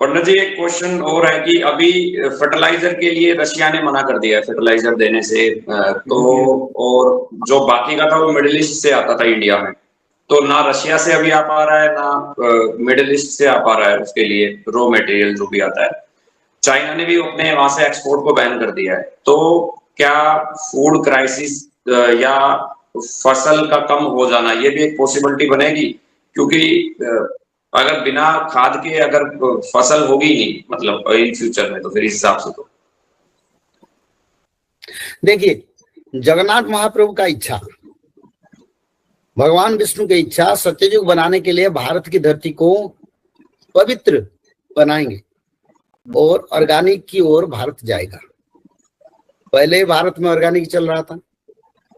पंडित जी एक क्वेश्चन और है कि अभी फर्टिलाइजर के लिए रशिया ने मना कर दिया है फर्टिलाइजर देने से, तो और जो बाकी का था वो मिडिल ईस्ट से आता था इंडिया में, तो ना रशिया से अभी आ पा रहा है ना मिडिल ईस्ट से आ पा रहा है उसके लिए रॉ मटेरियल जो भी आता है। चाइना ने भी अपने वहां से एक्सपोर्ट को बैन कर दिया है, तो क्या फूड क्राइसिस या फसल का कम हो जाना ये भी एक पॉसिबिलिटी बनेगी? क्योंकि अगर बिना खाद के अगर फसल होगी ही नहीं मतलब इन फ्यूचर में, तो फिर इस हिसाब से तो देखिए, जगन्नाथ महाप्रभु का इच्छा, भगवान विष्णु की इच्छा सत्ययुग बनाने के लिए भारत की धरती को पवित्र बनाएंगे और ऑर्गेनिक की ओर भारत जाएगा। पहले भारत में ऑर्गेनिक चल रहा था,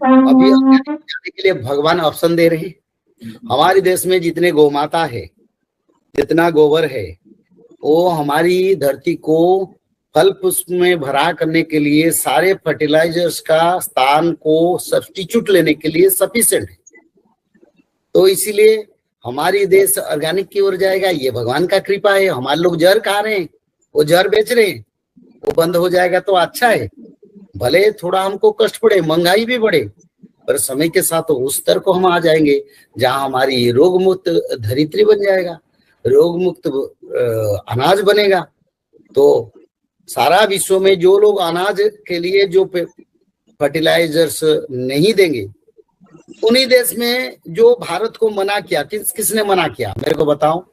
अभी ऑर्गेनिक जाने के लिए भगवान ऑप्शन दे रहे हैं। हमारे देश में जितने गौ माता है, जितना गोबर है, वो हमारी धरती को फल पुष्प में भरा करने के लिए, सारे फर्टिलाइजर्स का स्थान को सब्स्टिट्यूट लेने के लिए सफिशिएंट है। तो इसीलिए हमारी देश ऑर्गेनिक की ओर जाएगा, ये भगवान का कृपा है। हमारे लोग जहर खा रहे हैं, वो जहर बेच रहे हैं, वो बंद हो जाएगा तो अच्छा है। भले थोड़ा हमको कष्ट पड़े, महंगाई भी बढ़े, पर समय के साथ उस स्तर को हम आ जाएंगे जहां हमारी रोग मुक्त धरित्री बन जाएगा, रोग मुक्त अनाज बनेगा। तो सारा विश्व में जो लोग अनाज के लिए जो फर्टिलाइजर्स नहीं देंगे, उन्हीं देश में जो भारत को मना किया, किसने मना किया मेरे को बताओ?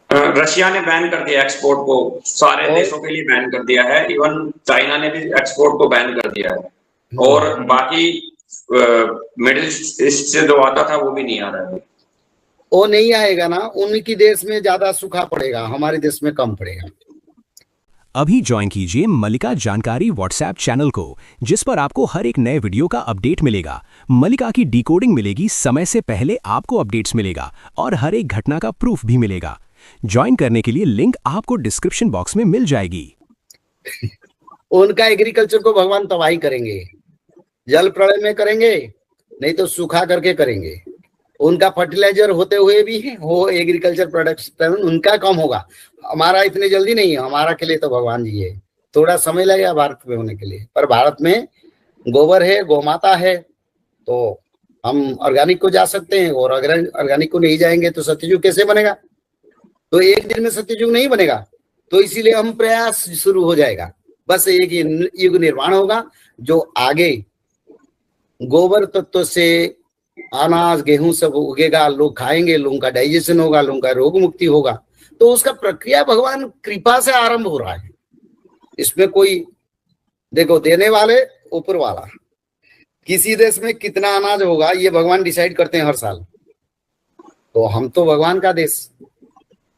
रशिया ने बैन कर दिया एक्सपोर्ट को, सारे देशों के लिए बैन कर दिया है। इवन चाइना ने भी एक्सपोर्ट को बैन कर दिया है, और बाकी मिडिल ईस्ट से जो आता था वो भी नहीं आ रहा है। वो नहीं आएगा ना, उनकी देश में ज्यादा सूखा पड़ेगा, हमारे देश में कम पड़ेगा। अभी ज्वाइन कीजिए मलिका जानकारी व्हाट्सएप चैनल को, जिस पर आपको हर एक नए वीडियो का अपडेट मिलेगा। मलिका की डिकोडिंग मिलेगी, समय से पहले आपको अपडेट्स मिलेगा और हर एक घटना का प्रूफ भी मिलेगा। ज्वाइन करने के लिए लिंक आपको डिस्क्रिप्शन बॉक्स में मिल जाएगी। उनका एग्रीकल्चर को भगवान तबाही करेंगे, जल प्रलय में करेंगे, नहीं तो सूखा करके करेंगे। उनका फर्टिलाइजर होते हुए भी वो एग्रीकल्चर प्रोडक्शन उनका कम होगा, हमारा इतनी जल्दी नहीं है। हमारा के लिए तो भगवान जी है, थोड़ा समय लगेगा भारत में होने के लिए, पर भारत में गोबर है, गौमाता है, तो हम ऑर्गेनिक को जा सकते हैं। और अगर ऑर्गेनिक को नहीं जाएंगे तो सत्ययुग कैसे बनेगा? तो एक दिन में सत्ययुग नहीं बनेगा, तो इसीलिए हम प्रयास शुरू हो जाएगा। बस एक युग निर्माण होगा जो आगे गोबर तत्व से अनाज गेहूं सब उगेगा, लोग खाएंगे, लोगों का डाइजेशन होगा, लोगों का रोग मुक्ति होगा। तो उसका प्रक्रिया भगवान कृपा से आरंभ हो रहा है। इसमें कोई देखो, देने वाले ऊपर वाला, किसी देश में कितना अनाज होगा ये भगवान डिसाइड करते हैं हर साल। तो हम तो भगवान का देश,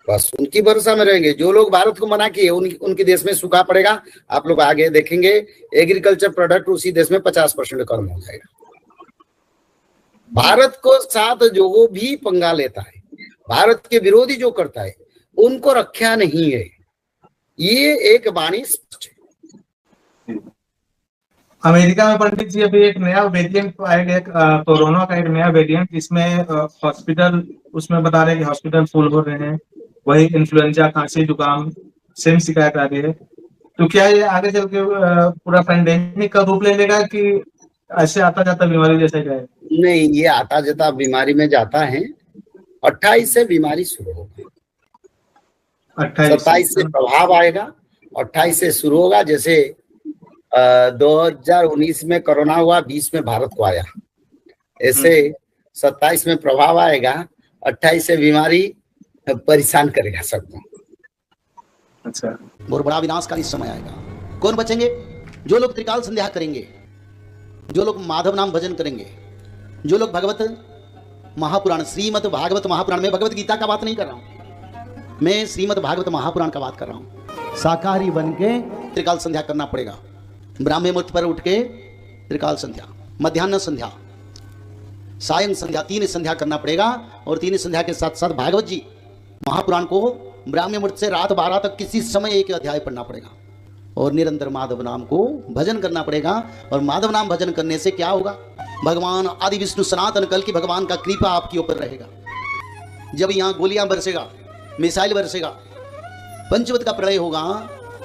बस उनकी भरोसा में रहेंगे। जो लोग भारत को मना किए उनके देश में सूखा पड़ेगा। आप लोग आगे देखेंगे एग्रीकल्चर प्रोडक्ट उसी देश में 50% कम हो जाएगा। भारत को साथ जो भी पंगा लेता है, भारत के विरोधी जो करता है, उनको रक्षा नहीं है। ये एक वाणी स्पष्ट है। अमेरिका में पंडित जी अभी एक नया वेरिएंट आया गया, कोरोना का एक नया वेरिएंट, जिसमें हॉस्पिटल उसमें बता रहे हैं कि हॉस्पिटल फुल हो रहे हैं। वही इन्फ्लुएंजा, खांसी, जुकाम सेम शिकायत आ रही है। तो क्या ये आगे चल के पूरा पेंडेमिक का रूप ले लेगा कि ऐसे आता जाता बीमारी जैसे जाएगा? नहीं, ये आता जाता बीमारी में जाता है। 28 से बीमारी शुरू होगी, 27 से प्रभाव आएगा, 28 से शुरू होगा। जैसे 2019 में कोरोना हुआ, 20 में भारत को आया, ऐसे 27 में प्रभाव आएगा, 28 से बीमारी परेशान करेगा सबको। अच्छा, और बड़ा विनाशकारी समय आएगा। कौन बचेंगे? जो लोग त्रिकाल संध्या करेंगे, जो लोग माधव नाम भजन करेंगे, जो लोग भगवत महापुराण, श्रीमद् भागवत महापुराण में, भगवत गीता का बात नहीं कर रहा हूं मैं, श्रीमद् भागवत महापुराण का बात कर रहा हूं। शाकाहारी बन के त्रिकाल संध्या करना पड़ेगा। ब्राह्मण मुहूर्त पर उठ के त्रिकाल संध्या, मध्याह्न संध्या, सायं संध्या, 3 संध्या करना पड़ेगा। और 3 संध्या के साथ साथ भागवत जी महापुराण को ब्राह्मण मुहूर्त से रात 12 तक किसी समय एक अध्याय पढ़ना पड़ेगा। और निरंतर माधव नाम को भजन करना पड़ेगा। और माधव नाम भजन करने से क्या होगा? भगवान आदि विष्णु सनातन कल की भगवान का कृपा आपके ऊपर रहेगा। जब यहाँ गोलियां बरसेगा, मिसाइल बरसेगा, पंचवत का प्रलय होगा,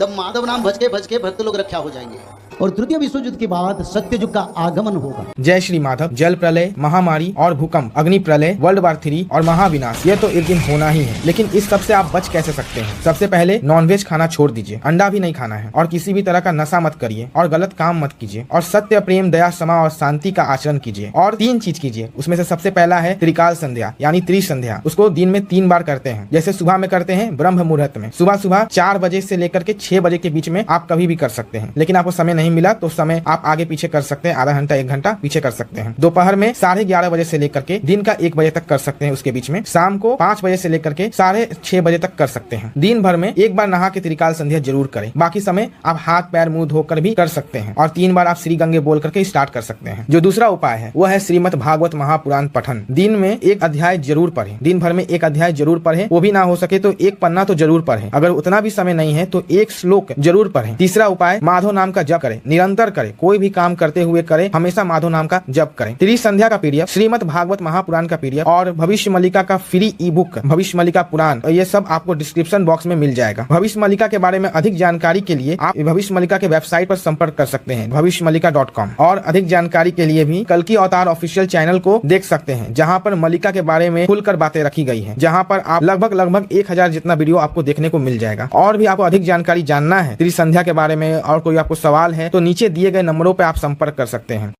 तब माधव नाम भज के भक्त लोग रक्षा हो जाएंगे और तृतीय विश्व युद्ध के बाद सत्य युग का आगमन होगा। जय श्री माधव। जल प्रलय, महामारी और भूकंप, अग्नि प्रलय, वर्ल्ड वार 3 और महाविनाश, ये तो एक दिन होना ही है। लेकिन इस सब से आप बच कैसे सकते हैं? सबसे पहले नॉनवेज खाना छोड़ दीजिए, अंडा भी नहीं खाना है और किसी भी तरह का नशा मत करिए और गलत काम मत कीजिए और सत्य, प्रेम, दया, क्षमा और शांति का आचरण कीजिए। और 3 चीज कीजिए, उसमें से सबसे पहला है त्रिकाल संध्या यानी त्रिसंध्या। उसको दिन में 3 बार करते हैं। जैसे सुबह में करते हैं ब्रह्म मुहूर्त में, सुबह 4 बजे से लेकर के 6 बजे के बीच में आप कभी भी कर सकते हैं। लेकिन आपको समय नहीं मिला तो समय आप आगे पीछे कर सकते हैं, आधा घंटा 1 घंटा पीछे कर सकते हैं। दोपहर में 11:30 बजे से लेकर के दिन का 1 बजे तक कर सकते हैं उसके बीच में। शाम को 5 बजे से लेकर के 6:30 बजे तक कर सकते हैं। दिन भर में 1 बार नहा के त्रिकाल संध्या जरूर करें। बाकी समय आप हाथ पैर मुंह धोकर भी कर सकते हैं और 3 बार आप श्री गंगे बोल करके स्टार्ट कर सकते हैं। जो दूसरा उपाय है वो है श्रीमद् भागवत महापुराण पठन। दिन में 1 अध्याय जरूर पढ़ें, दिन भर में 1 अध्याय जरूर पढ़ें। वो भी ना हो सके तो 1 पन्ना तो जरूर पढ़ें। अगर उतना भी समय नहीं है तो 1 श्लोक जरूर पढ़ें। तीसरा उपाय माधव नाम का जप करें, निरंतर करें, कोई भी काम करते हुए करें, हमेशा माधव नाम का जप करें। त्रिसंध्या का पीडीएफ, श्रीमद् भागवत महापुराण का पीडीएफ और भविष्य मल्लिका का फ्री ई बुक भविष्य मल्लिका पुराण, ये सब आपको डिस्क्रिप्शन बॉक्स में मिल जाएगा। भविष्य मल्लिका के बारे में अधिक जानकारी के लिए आप भविष्य मल्लिका के वेबसाइट पर संपर्क कर सकते हैं भविष्यमल्लिका.com। और अधिक जानकारी के लिए भी कल्कि अवतार ऑफिशियल चैनल को देख सकते हैं, जहाँ पर मल्लिका के बारे में खुलकर बातें रखी गई है, जहाँ पर आप लगभग 1000 जितना वीडियो आपको देखने को मिल जाएगा। और भी आपको अधिक जानकारी जानना है त्रिसंध्या के बारे में और कोई आपको सवाल है तो नीचे दिए गए नंबरों पर आप संपर्क कर सकते हैं।